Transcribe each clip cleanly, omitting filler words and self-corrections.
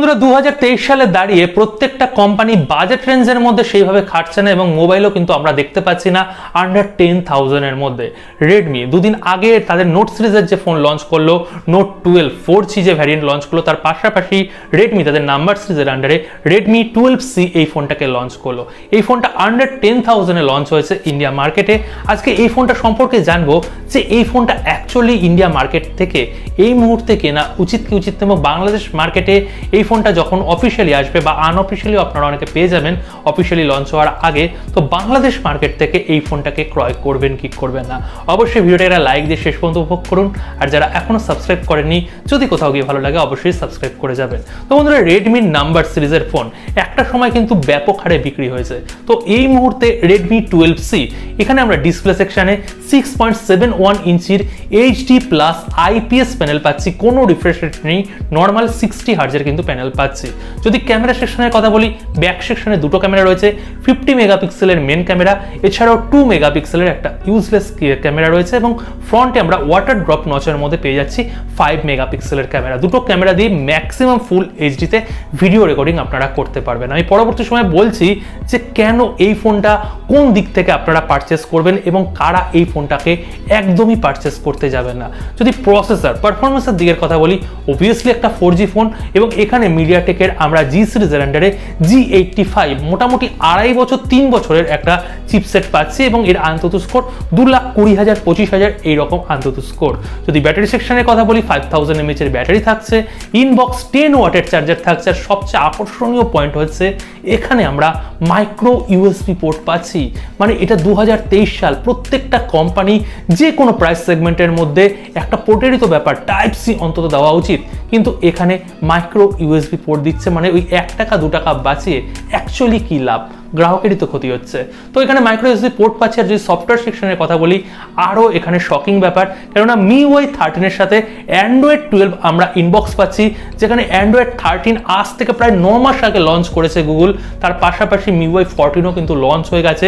বন্ধুরা 2023 সালে দাঁড়িয়ে প্রত্যেকটা কোম্পানি বাজেট রেঞ্জের মধ্যে সেইভাবে খাটছে না এবং মোবাইলও কিন্তু আমরা দেখতে পাচ্ছি না আন্ডার 10,000 এর মধ্যে। রেডমি দুদিন আগে তাদের নোট সিরিজের যে ফোন লঞ্চ করলো, নোট 12 4G যে ভ্যারিয়েন্ট লঞ্চ করলো, তার পাশাপাশি রেডমি তাদের নাম্বার সিরিজের আন্ডারে রেডমি 12C এই ফোনটাকে লঞ্চ করলো। এই ফোনটা আন্ডার 10,000 এ লঞ্চ হয়েছে ইন্ডিয়া মার্কেটে। আজকে এই ফোনটা সম্পর্কে জানবো যে এই ফোনটা অ্যাকচুয়ালি ইন্ডিয়া মার্কেট থেকে এই মুহূর্তে কেনা উচিত কি উচিত এবং বাংলাদেশ মার্কেটে এই ফোনটা যখন অফিসিয়ালি আসবে বা আনঅফিসিয়ালি আপনারা অনেকে পেয়ে যাবেন অফিসিয়ালি লঞ্চ হওয়ার আগে, তো বাংলাদেশ মার্কেট থেকে এই ফোনটাকে ক্রয় করবেন কি করবেন না অবশ্যই ভিডিওটা একটা লাইক দিয়ে শেষ পর্যন্ত উপভোগ করুন। আর যারা এখনো সাবস্ক্রাইব করেননি, যদি কোথাও গিয়ে ভালো লাগে অবশ্যই সাবস্ক্রাইব করে যাবেন। তো বন্ধুরা, রেডমির নাম্বার সিরিজের ফোন একটা সময় কিন্তু ব্যাপক হারে বিক্রি হয়েছে। তো এই মুহূর্তে রেডমি 12C এখানে আমরা ডিসপ্লে সেকশনে 6.71 ইঞ্চির HD প্লাস IPS প্যানেল পাচ্ছি, কোনো রিফ্রেশ রেট নেই, নর্মাল 60 হার্জের কিন্তু প্যানেল পাচ্ছি। যদি ক্যামেরা সেকশনের কথা বলি, ব্যাক সেকশনে দুটো ক্যামেরা রয়েছে, 50 মেগাপিক্সেলের মেন ক্যামেরা, এছাড়াও 2 মেগাপিক্সেলের একটা ইউজলেস ক্যামেরা রয়েছে এবং ফ্রন্টে আমরা ওয়াটার ড্রপ নচের মধ্যে পেয়ে যাচ্ছি 5 মেগাপিক্সেলের ক্যামেরা। দুটো ক্যামেরা দিয়ে ম্যাক্সিমাম ফুল এইচডিতে ভিডিও রেকর্ডিং আপনারা করতে পারবেন। আমি পরবর্তী সময় বলছি যে কেন এই ফোনটা কোন দিক থেকে আপনারা পারচেস করবেন এবং কারা এই ফোনটাকে একদমই পারচেস করতে যাবেন না। যদি প্রসেসর পারফরমেন্সের দিকের কথা বলি, অবভিয়াসলি একটা 4G ফোন এবং এখানে মিডিয়াটেকের আমরা জি সিরিজের আন্ডারে G85 মোটামুটি 2.5 বছর 3 বছরের একটা চিপসেট পাচ্ছি এবং এর আন্তত স্কোর 2,20,000 25,000 এইরকম আন্তত স্কোর। যদি ব্যাটারি সেকশনের কথা বলি, 5000 mAh এর ব্যাটারি থাকছে, ইনবক্স 10 ওয়াটের চার্জার থাকছে। আর সবচেয়ে আকর্ষণীয় পয়েন্ট হচ্ছে এখানে আমরা মাইক্রো ইউএসবি পোর্ট পাচ্ছি। মানে এটা 2023 সাল, প্রত্যেকটা কোম্পানি যে কোনো প্রাইস সেগমেন্টের মধ্যে একটা পোর্টেরই তো ব্যাপার, টাইপ সি অন্তত দেওয়া উচিত, কিন্তু এখানে মাইক্রো ইউএসবি পোর্ট দিচ্ছে। মানে ওই 1 টাকা 2 টাকা বাঁচিয়ে অ্যাকচুয়ালি কি লাভ, গ্রাহকেরই তো ক্ষতি হচ্ছে। তো এখানে মাইক্রো ইউএসবি পোর্ট পাচ্ছে। আর যদি সফটওয়্যার সেকশনের কথা বলি, আরও এখানে শকিং ব্যাপার, কেননা MIUI 13 এর সাথে অ্যান্ড্রয়েড 12 আমরা ইনবক্স পাচ্ছি, যেখানে অ্যান্ড্রয়েড 13 আজ থেকে প্রায় 9 মাস আগে লঞ্চ করেছে গুগল। তার পাশাপাশি MIUI 14ও কিন্তু লঞ্চ হয়ে গেছে,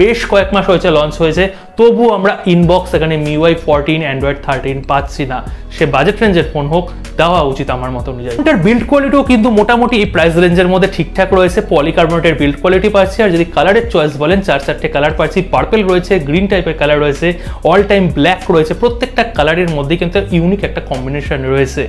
বেশ কয়েক মাস হয়েছে লঞ্চ হয়েছে, তবুও আমরা ইনবক্স এখানে MIUI 14 অ্যান্ড্রয়েড 13 পাচ্ছি না। সে বাজেট রেঞ্জের ফোন হোক, দেওয়া উচিত আমার মতো অনুযায়ী। এটার বিল্ড কোয়ালিটিও কিন্তু মোটামুটি এই প্রাইস রেঞ্জের মধ্যে ঠিকঠাক রয়েছে, পলিকার্বনেটের বিল্ড কোয়ালিটি পাচ্ছি। আর যদি কালারের চয়েস বলেন, 4-4টে কালার পাচ্ছি, পার্পল রয়েছে, গ্রিন টাইপের কালার রয়েছে, অল টাইম ব্ল্যাক রয়েছে। প্রত্যেকটা কালারের মধ্যে কিন্তু ইউনিক একটা কম্বিনেশন রয়েছে।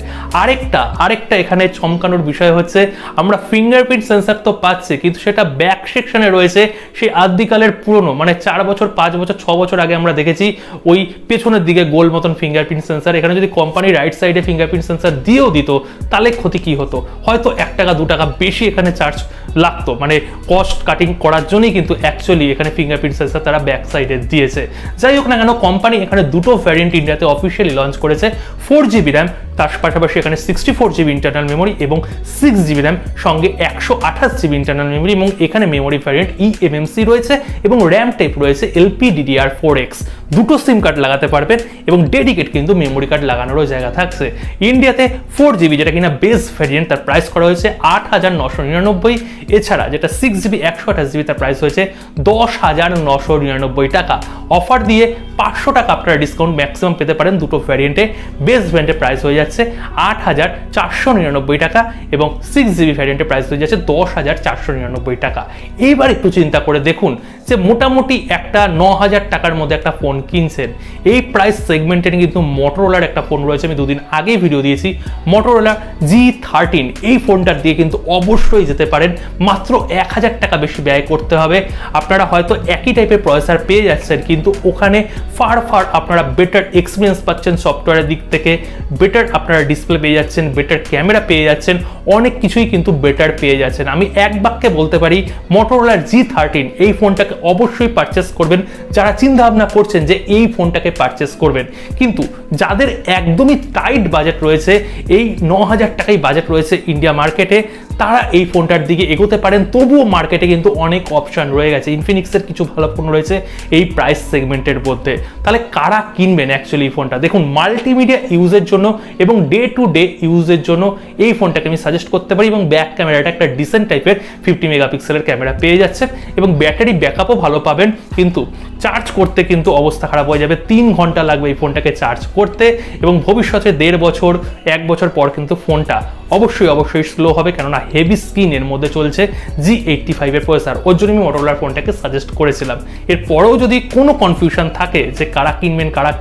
আরেকটা এখানে চমকানোর বিষয় হচ্ছে আমরা ফিঙ্গারপ্রিন্ট সেন্সর তো পাচ্ছি, কিন্তু সেটা ব্যাক সেকশনে রয়েছে সেই আদিকালের পুরনো, মানে 4 বছর 5 বছর 6 বছর আগে আমরা দেখেছি ওই পেছনের দিকে গোল মতন ফিঙ্গারপ্রিন্ট সেন্সর। এখানে যদি কোম্পানি রাইট সাইডে ফিঙ্গারপ্রিন্ট সেন্সর দিয়েও দিত, তাহলে ক্ষতি কি হতো? হয়তো 1 টাকা 2 টাকা বেশি এখানে চার্জ লাগতো, মানে কস্ট কাটিং করার জন্যই কিন্তু অ্যাকচুয়ালি এখানে ফিঙ্গারপ্রিন্ট সেন্সর তারা ব্যাক সাইডে দিয়েছে। যাই হোক না কেন, কোম্পানি এখানে দুটো ভ্যারিয়েন্ট ইন্ডিয়াতে অফিসিয়ালি লঞ্চ করেছে, 4GB র্যাম, তার পাশাপাশি এখানে 64GB ইন্টারনাল মেমোরি এবং 6GB র্যাম, সঙ্গে 128GB ইন্টারনাল মেমোরি এবং এখানে মেমোরি ভ্যারিয়েন্ট eMMC রয়েছে এবং র্যাম টাইপ রয়েছে LPDDR4X। দুটো সিম কার্ড লাগাতে পারবেন এবং ডেডিকেট কিন্তু মেমোরি কার্ড লাগানোরও জায়গা থাকছে। ইন্ডিয়াতে 4GB যেটা কিনা বেস ভ্যারিয়েন্ট, তার প্রাইস করা হয়েছে 8,999। এছাড়া যেটা 6GB 128GB তার প্রাইস হয়েছে 10,999 টাকা। অফার দিয়ে 500 টাকা আপনারা ডিসকাউন্ট ম্যাক্সিমাম পেতে পারেন দুটো ভ্যারিয়েন্টে। বেস ভ্যারিয়েন্টের প্রাইস হয়ে যাচ্ছে 8,499 টাকা এবং 6GB ভ্যারিয়েন্টের প্রাইস হয়ে যাচ্ছে 10,499 টাকা। এইবার একটু চিন্তা করে দেখুন যে মোটামুটি একটা 9,000 টাকার মধ্যে একটা ফোন কিনছেন, এই প্রাইস সেগমেন্টের কিন্তু মটোরোলার একটা ফোন রয়েছে, আমি দুদিন আগে ভিডিও দিয়েছি, মটোরোলা G13। এই ফোনটার দিয়ে কিন্তু অবশ্যই যেতে পারেন, মাত্র 1,000 টাকা বেশি ব্যয় করতে হবে। আপনারা হয়তো একই টাইপের প্রসেসর পেয়ে যাচ্ছেন, কিন্তু ওখানে ফার আপনারা বেটার এক্সপিরিয়েন্স পাচ্ছেন সফটওয়্যারের দিক থেকে, বেটার আপনারা ডিসপ্লে পেয়ে যাচ্ছেন, বেটার ক্যামেরা পেয়ে যাচ্ছেন, অনেক কিছুই কিন্তু বেটার পেয়ে যাচ্ছেন। আমি এক বাক্যে বলতে পারি মটোরোলার G13 এই ফোনটাকে অবশ্যই পারচেস করবেন যারা চিন্তা ভাবনা করছেন যে এই ফোনটাকে পারচেস করবেন। কিন্তু যাদের একদমই টাইট বাজেট রয়েছে, এই 9,000 টাকাই বাজেট রয়েছে ইন্ডিয়া মার্কেটে, তারা এই ফোনটার দিকে এগোতে পারেন। তবুও মার্কেটে কিন্তু অনেক অপশন রয়ে গেছে, ইনফিনিক্সের কিছু ভালো ফোন রয়েছে এই প্রাইস সেগমেন্টের মধ্যে। তাহলে কারা কিনবেন অ্যাকচুয়ালি এই ফোনটা? দেখুন, মাল্টিমিডিয়া ইউজের জন্য এবং ডে টু ডে ইউজের জন্য এই ফোনটাকে আমি সাজেস্ট করতে পারি। এবং ব্যাক ক্যামেরাটা একটা ডিসেন্ট টাইপের 50 মেগাপিক্সেলের ক্যামেরা পেয়ে যাচ্ছেন এবং ব্যাটারি ব্যাকআপও ভালো পাবেন, কিন্তু চার্জ করতে কিন্তু অবস্থা খারাপ হয়ে যাবে। 3 ঘন্টা লাগবে এই ফোনটাকে চার্জ করতে এবং ভবিষ্যতে 1.5 বছর 1 বছর পর কিন্তু ফোনটা অবশ্যই স্লো হবে, কেননা হেভি স্ক্রিনের মধ্যে চলছে G85 এর প্রসেসর। ওর জন্য আমি মোটরোলার ফোনটাকে সাজেস্ট করেছিলাম। এরপরেও যদি কোনো কনফিউশন থাকে যে কারা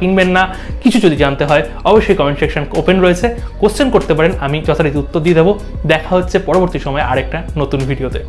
কিনবেন না, কিছু যদি জানতে হয়, অবশ্যই কমেন্ট সেকশন ওপেন রয়েছে, কোশ্চেন করতে পারেন, আমি যথারীতি উত্তর দিয়ে দেবো। দেখা হচ্ছে পরবর্তী সময়ে আরেকটা নতুন ভিডিওতে।